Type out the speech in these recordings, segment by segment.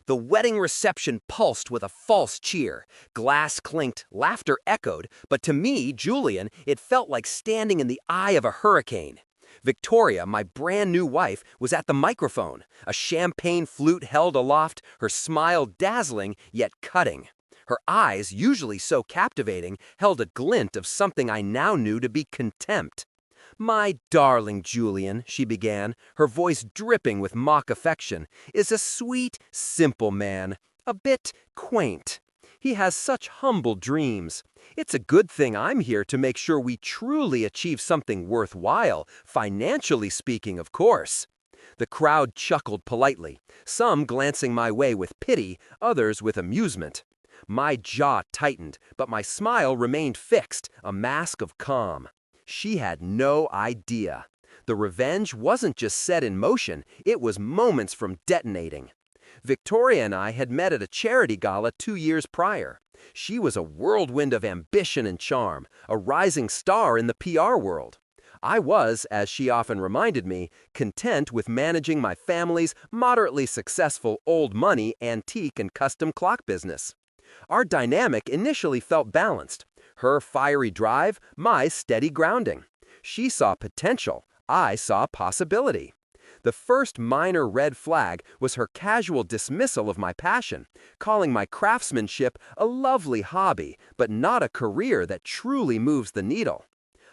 The wedding reception pulsed with a false cheer. Glass clinked, laughter echoed, but to me, Julian, it felt like standing in the eye of a hurricane. Victoria, my brand new wife, was at the microphone, a champagne flute held aloft, her smile dazzling yet cutting. Her eyes, usually so captivating, held a glint of something I now knew to be contempt. "My darling Julian," she began, her voice dripping with mock affection, "is a sweet, simple man, a bit quaint. He has such humble dreams. It's a good thing I'm here to make sure we truly achieve something worthwhile, financially speaking, of course." The crowd chuckled politely, some glancing my way with pity, others with amusement. My jaw tightened, but my smile remained fixed, a mask of calm. She had no idea. The revenge wasn't just set in motion, it was moments from detonating. Victoria and I had met at a charity gala 2 years prior. She was a whirlwind of ambition and charm, a rising star in the PR world. I was, as she often reminded me, content with managing my family's moderately successful old money, antique, and custom clock business. Our dynamic initially felt balanced. Her fiery drive, my steady grounding. She saw potential, I saw possibility. The first minor red flag was her casual dismissal of my passion, calling my craftsmanship a lovely hobby, but not a career that truly moves the needle.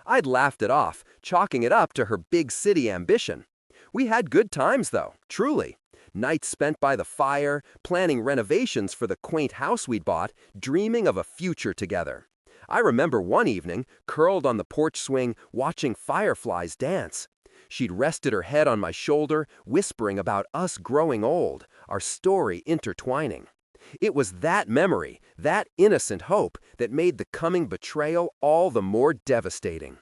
I'd laughed it off, chalking it up to her big city ambition. We had good times, though, truly. Nights spent by the fire, planning renovations for the quaint house we'd bought, dreaming of a future together. I remember one evening, curled on the porch swing, watching fireflies dance. She'd rested her head on my shoulder, whispering about us growing old, our story intertwining. It was that memory, that innocent hope, that made the coming betrayal all the more devastating.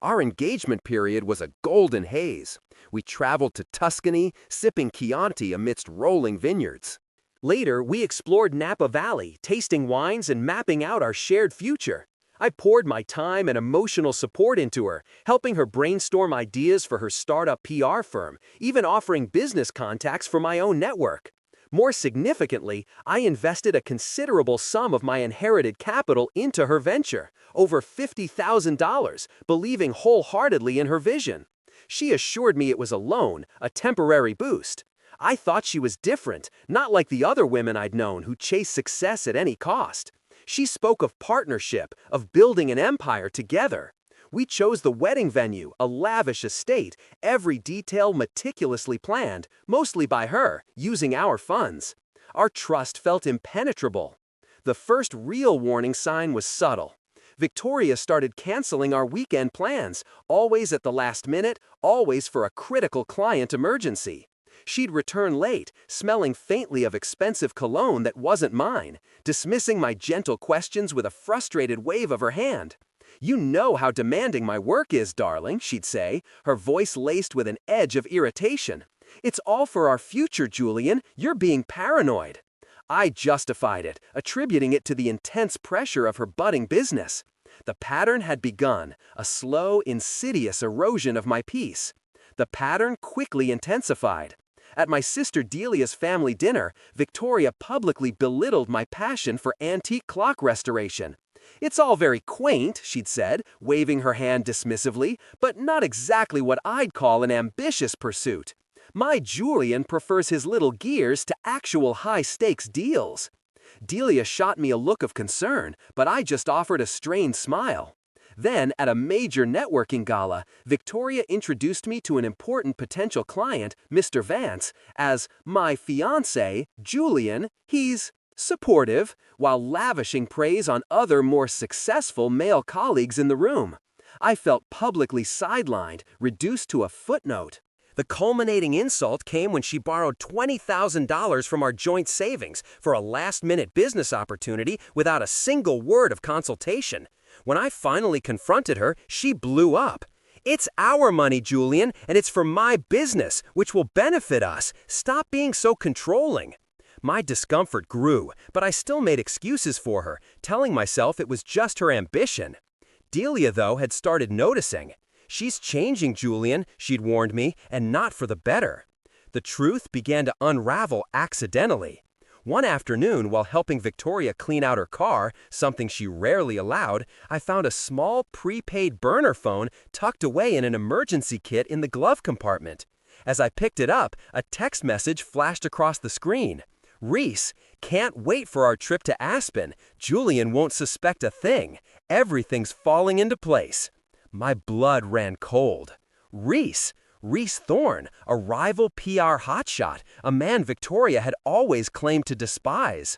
Our engagement period was a golden haze. We traveled to Tuscany, sipping Chianti amidst rolling vineyards. Later, we explored Napa Valley, tasting wines and mapping out our shared future. I poured my time and emotional support into her, helping her brainstorm ideas for her startup PR firm, even offering business contacts for my own network. More significantly, I invested a considerable sum of my inherited capital into her venture, over $50,000, believing wholeheartedly in her vision. She assured me it was a loan, a temporary boost. I thought she was different, not like the other women I'd known who chased success at any cost. She spoke of partnership, of building an empire together. We chose the wedding venue, a lavish estate, every detail meticulously planned, mostly by her, using our funds. Our trust felt impenetrable. The first real warning sign was subtle. Victoria started canceling our weekend plans, always at the last minute, always for a critical client emergency. She'd return late, smelling faintly of expensive cologne that wasn't mine, dismissing my gentle questions with a frustrated wave of her hand. "You know how demanding my work is, darling," she'd say, her voice laced with an edge of irritation. "It's all for our future, Julian. You're being paranoid." I justified it, attributing it to the intense pressure of her budding business. The pattern had begun, a slow, insidious erosion of my peace. The pattern quickly intensified. At my sister Delia's family dinner, Victoria publicly belittled my passion for antique clock restoration. "It's all very quaint," she'd said, waving her hand dismissively, "but not exactly what I'd call an ambitious pursuit. My Julian prefers his little gears to actual high-stakes deals." Delia shot me a look of concern, but I just offered a strained smile. Then, at a major networking gala, Victoria introduced me to an important potential client, Mr. Vance, as "my fiancé, Julian. He's supportive," while lavishing praise on other more successful male colleagues in the room. I felt publicly sidelined, reduced to a footnote. The culminating insult came when she borrowed $20,000 from our joint savings for a last-minute business opportunity without a single word of consultation. When I finally confronted her, she blew up. "It's our money, Julian, and it's for my business, which will benefit us. Stop being so controlling." My discomfort grew, but I still made excuses for her, telling myself it was just her ambition. Delia, though, had started noticing. "She's changing, Julian," she'd warned me, "and not for the better." The truth began to unravel accidentally. One afternoon, while helping Victoria clean out her car, something she rarely allowed, I found a small prepaid burner phone tucked away in an emergency kit in the glove compartment. As I picked it up, a text message flashed across the screen. Reese, can't wait for our trip to Aspen. Julian won't suspect a thing. Everything's falling into place. My blood ran cold. Reese Thorne, a rival PR hotshot, a man Victoria had always claimed to despise.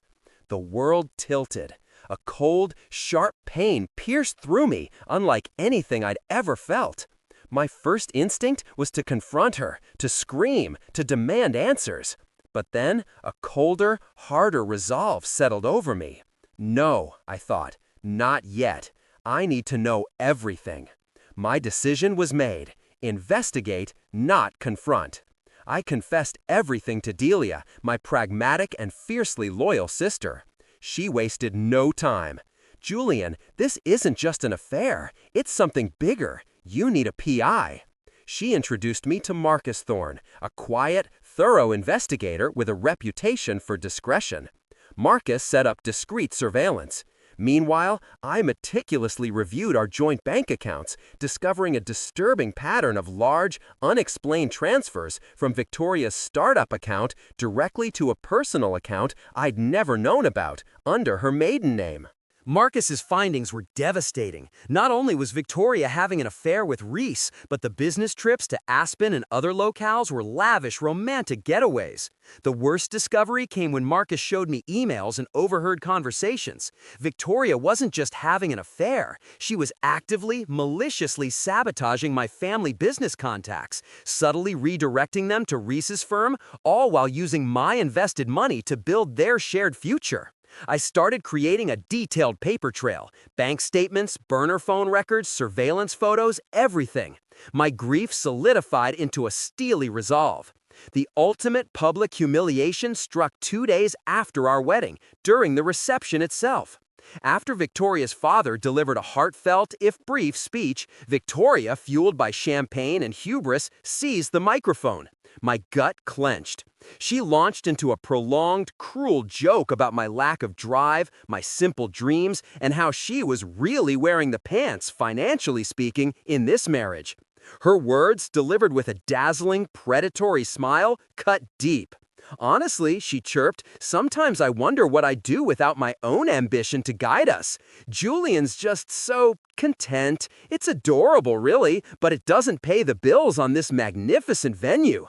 The world tilted. A cold, sharp pain pierced through me, unlike anything I'd ever felt. My first instinct was to confront her, to scream, to demand answers. But then a colder, harder resolve settled over me. No, I thought, not yet. I need to know everything. My decision was made. Investigate, not confront. I confessed everything to Delia, my pragmatic and fiercely loyal sister. She wasted no time. Julian, this isn't just an affair. It's something bigger. You need a PI. She introduced me to Marcus Thorne, a quiet, thorough investigator with a reputation for discretion. Marcus set up discreet surveillance. Meanwhile, I meticulously reviewed our joint bank accounts, discovering a disturbing pattern of large, unexplained transfers from Victoria's startup account directly to a personal account I'd never known about, under her maiden name. Marcus's findings were devastating. Not only was Victoria having an affair with Reese, but the business trips to Aspen and other locales were lavish, romantic getaways. The worst discovery came when Marcus showed me emails and overheard conversations. Victoria wasn't just having an affair. She was actively, maliciously sabotaging my family business contacts, subtly redirecting them to Reese's firm, all while using my invested money to build their shared future. I started creating a detailed paper trail, bank statements, burner phone records, surveillance photos, everything. My grief solidified into a steely resolve. The ultimate public humiliation struck 2 days after our wedding, during the reception itself. After Victoria's father delivered a heartfelt, if brief, speech, Victoria, fueled by champagne and hubris, seized the microphone. My gut clenched. She launched into a prolonged, cruel joke about my lack of drive, my simple dreams, and how she was really wearing the pants, financially speaking, in this marriage. Her words, delivered with a dazzling, predatory smile, cut deep. Honestly, she chirped, sometimes I wonder what I'd do without my own ambition to guide us. Julian's just so content. It's adorable, really, but it doesn't pay the bills on this magnificent venue.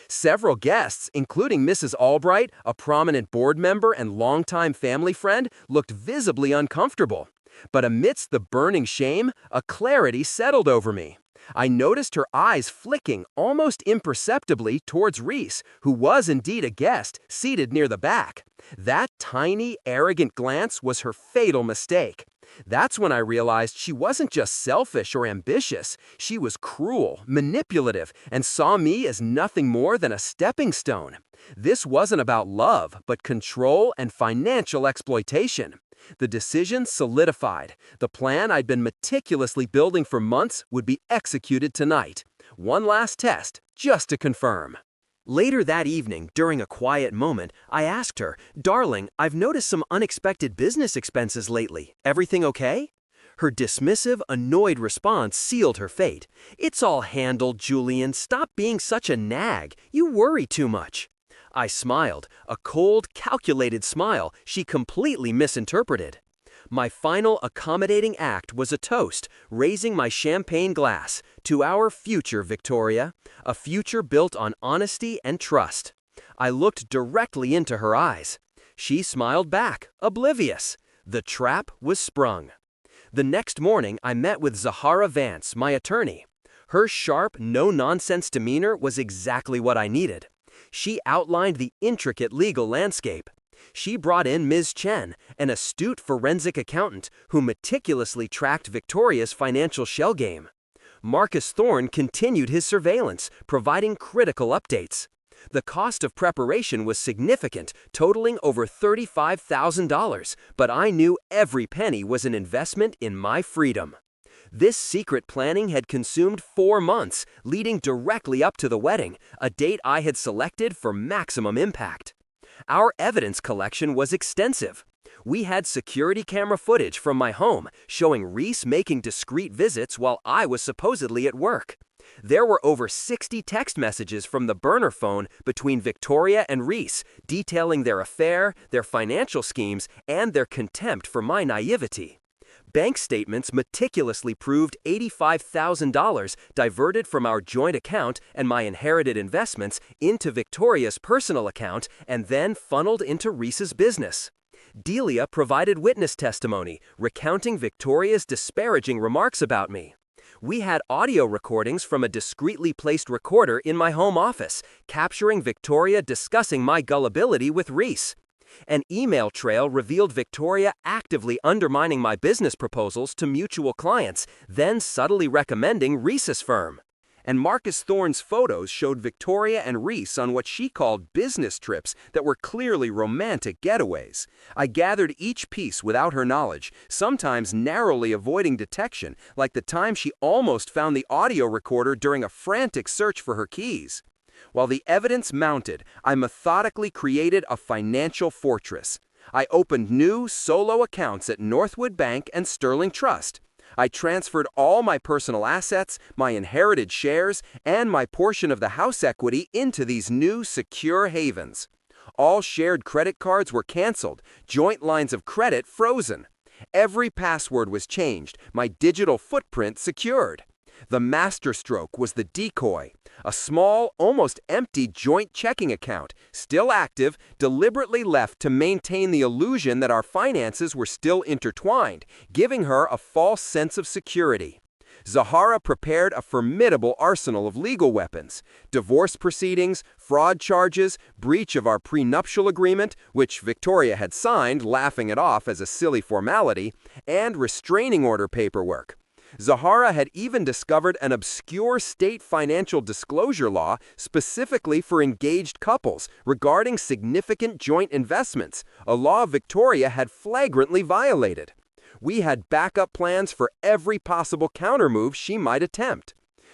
Several guests, including Mrs. Albright, a prominent board member and longtime family friend, looked visibly uncomfortable. But amidst the burning shame, a clarity settled over me. I noticed her eyes flicking almost imperceptibly towards Reese, who was indeed a guest, seated near the back. That tiny, arrogant glance was her fatal mistake. That's when I realized she wasn't just selfish or ambitious. She was cruel, manipulative, and saw me as nothing more than a stepping stone. This wasn't about love, but control and financial exploitation. The decision solidified. The plan I'd been meticulously building for months would be executed tonight. One last test, just to confirm. Later that evening, during a quiet moment, I asked her, "Darling, I've noticed some unexpected business expenses lately. Everything okay?" Her dismissive, annoyed response sealed her fate. "It's all handled, Julian. Stop being such a nag. You worry too much." I smiled, a cold, calculated smile she completely misinterpreted. My final accommodating act was a toast, raising my champagne glass to our future, Victoria, a future built on honesty and trust. I looked directly into her eyes. She smiled back, oblivious. The trap was sprung. The next morning, I met with Zahara Vance, my attorney. Her sharp, no-nonsense demeanor was exactly what I needed. She outlined the intricate legal landscape. She brought in Ms. Chen, an astute forensic accountant who meticulously tracked Victoria's financial shell game. Marcus Thorne continued his surveillance, providing critical updates. The cost of preparation was significant, totaling over $35,000, but I knew every penny was an investment in my freedom. This secret planning had consumed 4 months, leading directly up to the wedding, a date I had selected for maximum impact. Our evidence collection was extensive. We had security camera footage from my home showing Reese making discreet visits while I was supposedly at work. There were over 60 text messages from the burner phone between Victoria and Reese detailing their affair, their financial schemes, and their contempt for my naivety. Bank statements meticulously proved $85,000 diverted from our joint account and my inherited investments into Victoria's personal account and then funneled into Reese's business. Delia provided witness testimony, recounting Victoria's disparaging remarks about me. We had audio recordings from a discreetly placed recorder in my home office, capturing Victoria discussing my gullibility with Reese. An email trail revealed Victoria actively undermining my business proposals to mutual clients, then subtly recommending Reese's firm. And Marcus Thorne's photos showed Victoria and Reese on what she called business trips that were clearly romantic getaways. I gathered each piece without her knowledge, sometimes narrowly avoiding detection, like the time she almost found the audio recorder during a frantic search for her keys. While the evidence mounted, I methodically created a financial fortress. I opened new solo accounts at Northwood Bank and Sterling Trust. I transferred all my personal assets, my inherited shares, and my portion of the house equity into these new secure havens. All shared credit cards were canceled, joint lines of credit frozen. Every password was changed, my digital footprint secured. The masterstroke was the decoy, a small, almost empty joint checking account, still active, deliberately left to maintain the illusion that our finances were still intertwined, giving her a false sense of security. Zahara prepared a formidable arsenal of legal weapons: divorce proceedings, fraud charges, breach of our prenuptial agreement, which Victoria had signed, laughing it off as a silly formality, and restraining order paperwork. Zahara had even discovered an obscure state financial disclosure law specifically for engaged couples regarding significant joint investments, a law Victoria had flagrantly violated. We had backup plans for every possible countermove she might attempt.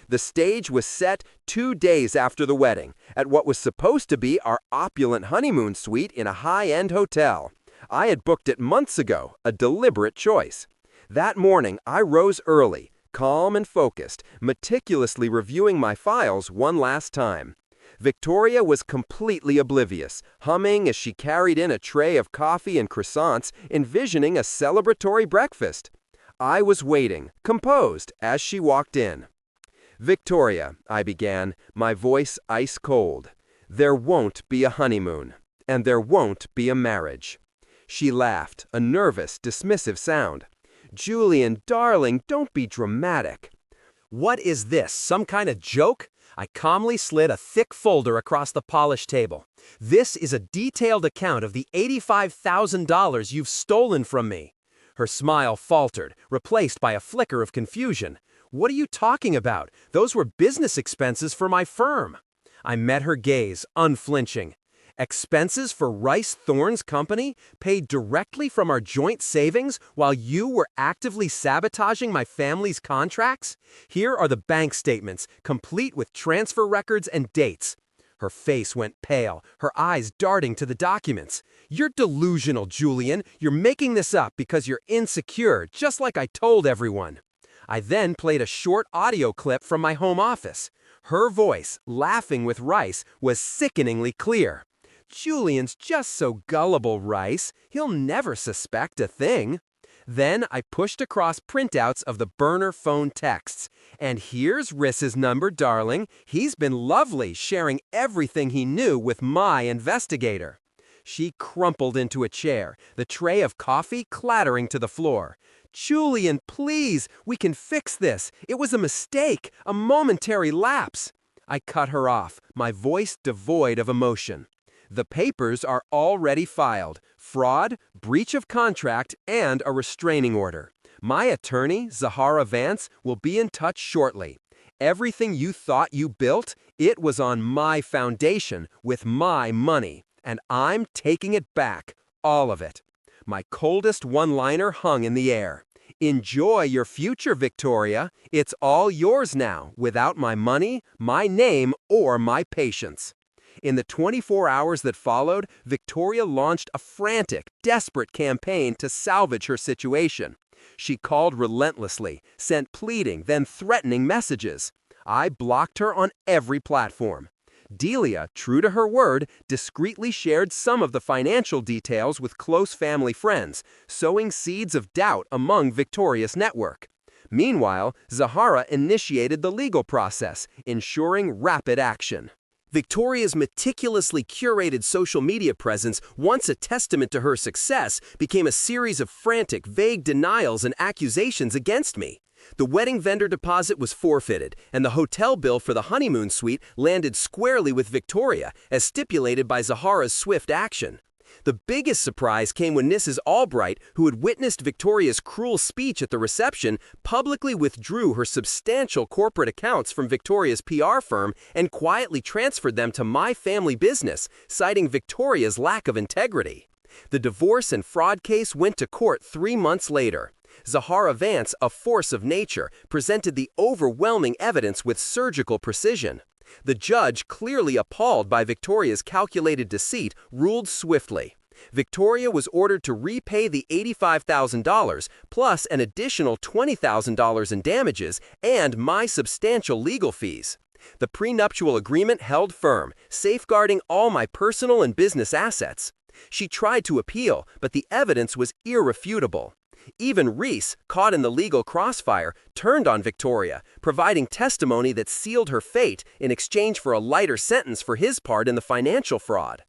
The stage was set 2 days after the wedding, at what was supposed to be our opulent honeymoon suite in a high-end hotel. I had booked it months ago, a deliberate choice. That morning, I rose early, calm and focused, meticulously reviewing my files one last time. Victoria was completely oblivious, humming as she carried in a tray of coffee and croissants, envisioning a celebratory breakfast. I was waiting, composed, as she walked in. "Victoria," I began, my voice ice cold, "there won't be a honeymoon, and there won't be a marriage." She laughed, a nervous, dismissive sound. "Julian, darling, don't be dramatic." "What is this, some kind of joke?" I calmly slid a thick folder across the polished table. "This is a detailed account of the $85,000 you've stolen from me." Her smile faltered, replaced by a flicker of confusion. "What are you talking about? Those were business expenses for my firm." I met her gaze, unflinching. "Expenses for Rice Thorne's company, paid directly from our joint savings while you were actively sabotaging my family's contracts? Here are the bank statements, complete with transfer records and dates." Her face went pale, her eyes darting to the documents. "You're delusional, Julian. You're making this up because you're insecure, just like I told everyone." I then played a short audio clip from my home office. Her voice, laughing with Rice, was sickeningly clear. "Julian's just so gullible, Rice. He'll never suspect a thing." Then I pushed across printouts of the burner phone texts. "And here's Riss's number, darling. He's been lovely, sharing everything he knew with my investigator." She crumpled into a chair, the tray of coffee clattering to the floor. "Julian, please, we can fix this. It was a mistake, a momentary lapse." I cut her off, my voice devoid of emotion. "The papers are already filed: fraud, breach of contract, and a restraining order. My attorney, Zahara Vance, will be in touch shortly. Everything you thought you built, it was on my foundation, with my money, and I'm taking it back, all of it." My coldest one-liner hung in the air. "Enjoy your future, Victoria. It's all yours now, without my money, my name, or my patience." In the 24 hours that followed, Victoria launched a frantic, desperate campaign to salvage her situation. She called relentlessly, sent pleading, then threatening messages. I blocked her on every platform. Delia, true to her word, discreetly shared some of the financial details with close family friends, sowing seeds of doubt among Victoria's network. Meanwhile, Zahara initiated the legal process, ensuring rapid action. Victoria's meticulously curated social media presence, once a testament to her success, became a series of frantic, vague denials and accusations against me. The wedding vendor deposit was forfeited, and the hotel bill for the honeymoon suite landed squarely with Victoria, as stipulated by Zahara's swift action. The biggest surprise came when Mrs. Albright, who had witnessed Victoria's cruel speech at the reception, publicly withdrew her substantial corporate accounts from Victoria's PR firm and quietly transferred them to my family business, citing Victoria's lack of integrity. The divorce and fraud case went to court 3 months later. Zahara Vance, a force of nature, presented the overwhelming evidence with surgical precision. The judge, clearly appalled by Victoria's calculated deceit, ruled swiftly. Victoria was ordered to repay the $85,000 plus an additional $20,000 in damages and my substantial legal fees. The prenuptial agreement held firm, safeguarding all my personal and business assets. She tried to appeal, but the evidence was irrefutable. Even Reese, caught in the legal crossfire, turned on Victoria, providing testimony that sealed her fate in exchange for a lighter sentence for his part in the financial fraud.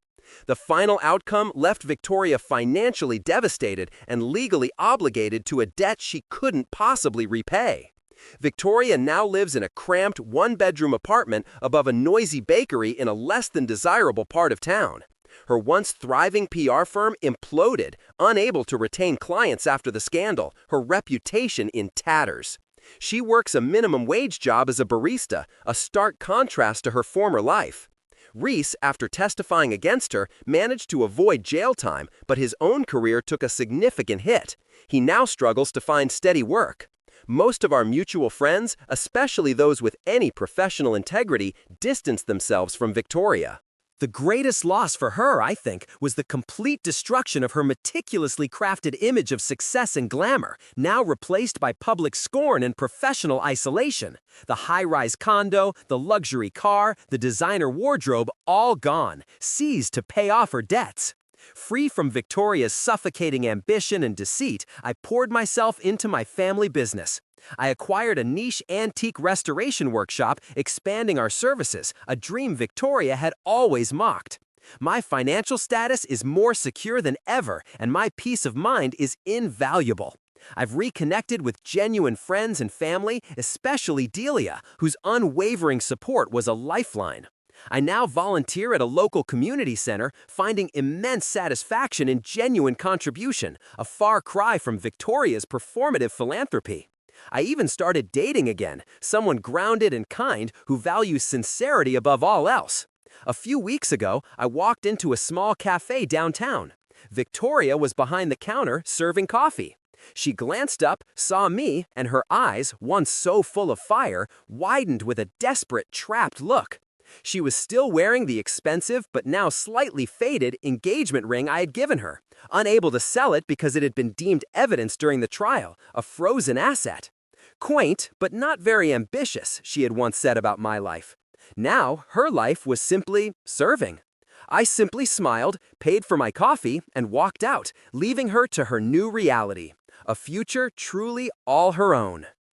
The final outcome left Victoria financially devastated and legally obligated to a debt she couldn't possibly repay. Victoria now lives in a cramped one-bedroom apartment above a noisy bakery in a less than desirable part of town. Her once thriving PR firm imploded, unable to retain clients after the scandal, her reputation in tatters. She works a minimum wage job as a barista, a stark contrast to her former life. Reese, after testifying against her, managed to avoid jail time, but his own career took a significant hit. He now struggles to find steady work. Most of our mutual friends, especially those with any professional integrity, distanced themselves from Victoria. The greatest loss for her, I think, was the complete destruction of her meticulously crafted image of success and glamour, now replaced by public scorn and professional isolation. The high-rise condo, the luxury car, the designer wardrobe, all gone, seized to pay off her debts. Free from Victoria's suffocating ambition and deceit, I poured myself into my family business. I acquired a niche antique restoration workshop, expanding our services, a dream Victoria had always mocked. My financial status is more secure than ever, and my peace of mind is invaluable. I've reconnected with genuine friends and family, especially Delia, whose unwavering support was a lifeline. I now volunteer at a local community center, finding immense satisfaction in genuine contribution, a far cry from Victoria's performative philanthropy. I even started dating again, someone grounded and kind who values sincerity above all else. A few weeks ago, I walked into a small cafe downtown. Victoria was behind the counter serving coffee. She glanced up, saw me, and her eyes, once so full of fire, widened with a desperate, trapped look. She was still wearing the expensive but now slightly faded engagement ring I had given her, unable to sell it because it had been deemed evidence during the trial, a frozen asset. Quaint, but not very ambitious, she had once said about my life. Now, her life was simply serving. I simply smiled, paid for my coffee, and walked out, leaving her to her new reality, a future truly all her own.